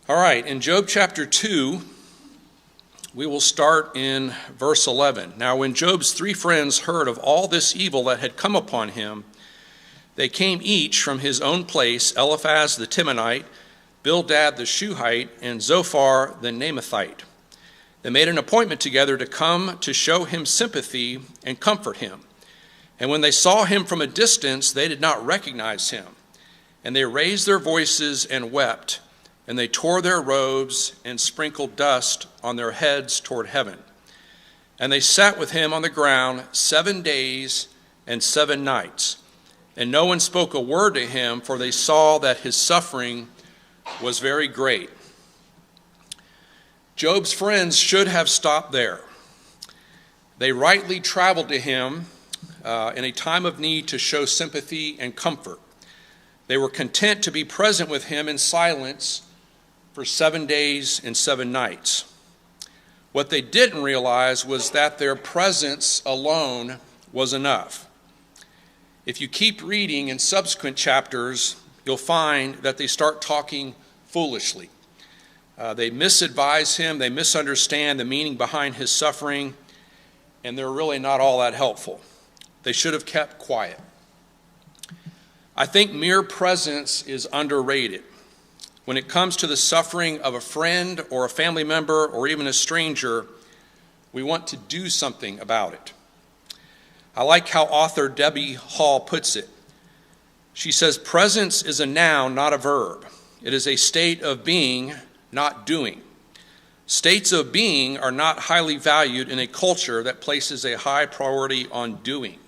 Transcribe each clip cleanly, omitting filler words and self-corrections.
All right, in Job chapter 2, we will start in verse 11. Now, when Job's 3 friends heard of all this evil that had come upon him, they came each from his own place, Eliphaz the Temanite, Bildad the Shuhite, and Zophar the Naamathite. They made an appointment together to come to show him sympathy and comfort him. And when they saw him from a distance, they did not recognize him. And they raised their voices and wept, and they tore their robes and sprinkled dust on their heads toward heaven. And they sat with him on the ground 7 days and 7 nights. And no one spoke a word to him, for they saw that his suffering was very great. Job's friends should have stopped there. They rightly traveled to him in a time of need to show sympathy and comfort. They were content to be present with him in silence for 7 days and 7 nights. What they didn't realize was that their presence alone was enough. If you keep reading in subsequent chapters, you'll find that they start talking foolishly. They misadvise him, they misunderstand the meaning behind his suffering, and they're really not all that helpful. They should have kept quiet. I think mere presence is underrated. When it comes to the suffering of a friend or a family member or even a stranger, we want to do something about it. I like how author Debbie Hall puts it. She says, presence is a noun, not a verb. It is a state of being, not doing. States of being are not highly valued in a culture that places a high priority on doing.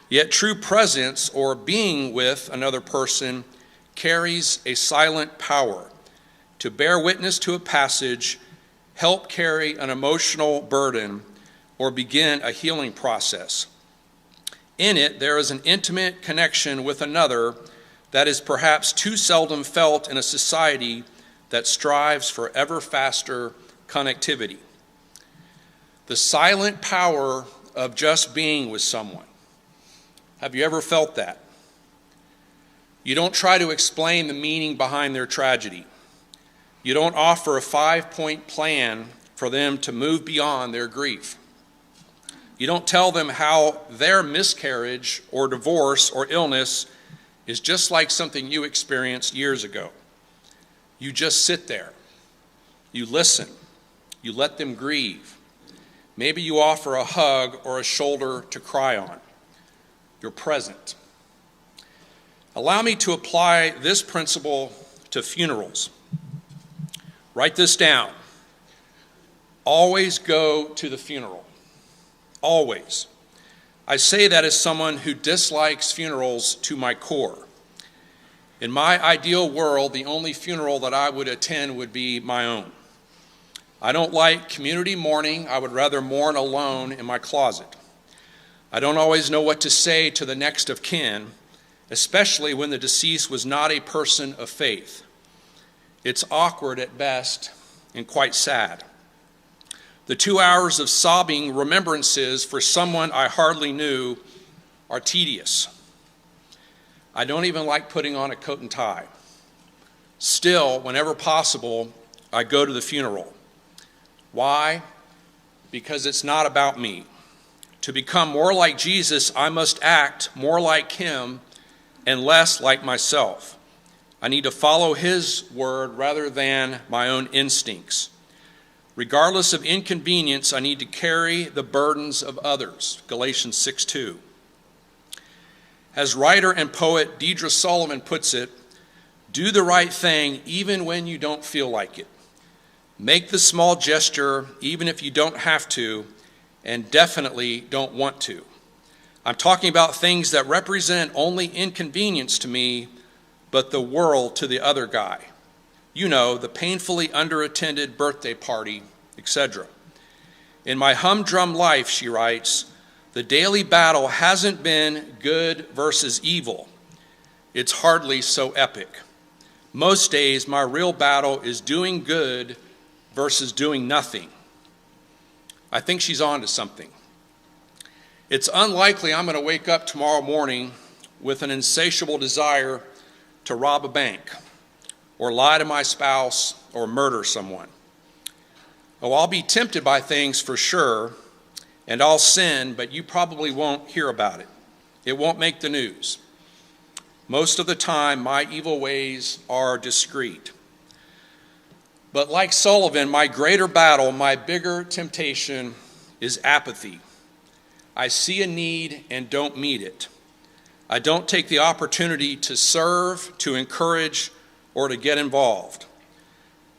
Yet true presence, or being with another person, carries a silent power to bear witness to a passage, help carry an emotional burden, or begin a healing process. In it, there is an intimate connection with another that is perhaps too seldom felt in a society that strives for ever faster connectivity. The silent power of just being with someone. Have you ever felt that? You don't try to explain the meaning behind their tragedy. You don't offer a 5-point plan for them to move beyond their grief. You don't tell them how their miscarriage or divorce or illness is just like something you experienced years ago. You just sit there. You listen. You let them grieve. Maybe you offer a hug or a shoulder to cry on. You're present. Allow me to apply this principle to funerals. Write this down. Always go to the funeral. Always. I say that as someone who dislikes funerals to my core. In my ideal world, the only funeral that I would attend would be my own. I don't like community mourning. I would rather mourn alone in my closet. I don't always know what to say to the next of kin, especially when the deceased was not a person of faith. It's awkward at best and quite sad. The 2 hours of sobbing remembrances for someone I hardly knew are tedious. I don't even like putting on a coat and tie. Still, whenever possible, I go to the funeral. Why? Because it's not about me. To become more like Jesus, I must act more like him and less like myself. I need to follow his word rather than my own instincts. Regardless of inconvenience, I need to carry the burdens of others. Galatians 6:2. As writer and poet Deidre Sullivan puts it, do the right thing even when you don't feel like it. Make the small gesture even if you don't have to, and definitely don't want to. I'm talking about things that represent only inconvenience to me, but the world to the other guy. You know, the painfully underattended birthday party, etc. In my humdrum life, she writes, the daily battle hasn't been good versus evil. It's hardly so epic. Most days, my real battle is doing good versus doing nothing. I think she's on to something. It's unlikely I'm going to wake up tomorrow morning with an insatiable desire to rob a bank or lie to my spouse or murder someone. Oh, I'll be tempted by things for sure, and I'll sin, but you probably won't hear about it. It won't make the news. Most of the time, my evil ways are discreet. But like Sullivan, my greater battle, my bigger temptation is apathy. I see a need and don't meet it. I don't take the opportunity to serve, to encourage, or to get involved.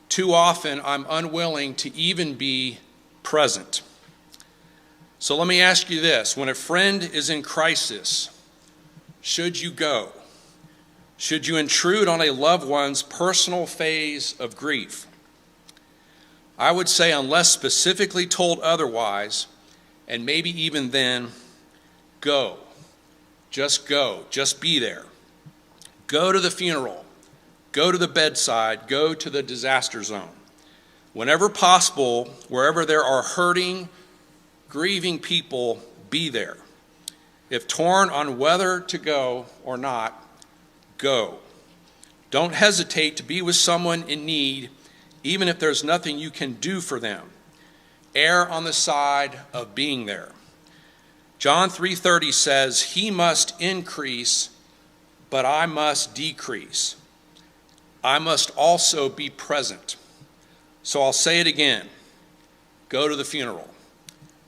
Too often, I'm unwilling to even be present. So let me ask you this. When a friend is in crisis, should you go? Should you intrude on a loved one's personal phase of grief? I would say, unless specifically told otherwise, and maybe even then, go. Just go. Just be there. Go to the funeral. Go to the bedside. Go to the disaster zone. Whenever possible, wherever there are hurting, grieving people, be there. If torn on whether to go or not, go. Don't hesitate to be with someone in need, even if there's nothing you can do for them. Err on the side of being there. John 3:30 says, "He must increase, but I must decrease." I must also be present. So I'll say it again. Go to the funeral.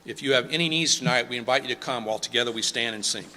If you have any needs tonight, we invite you to come while together we stand and sing.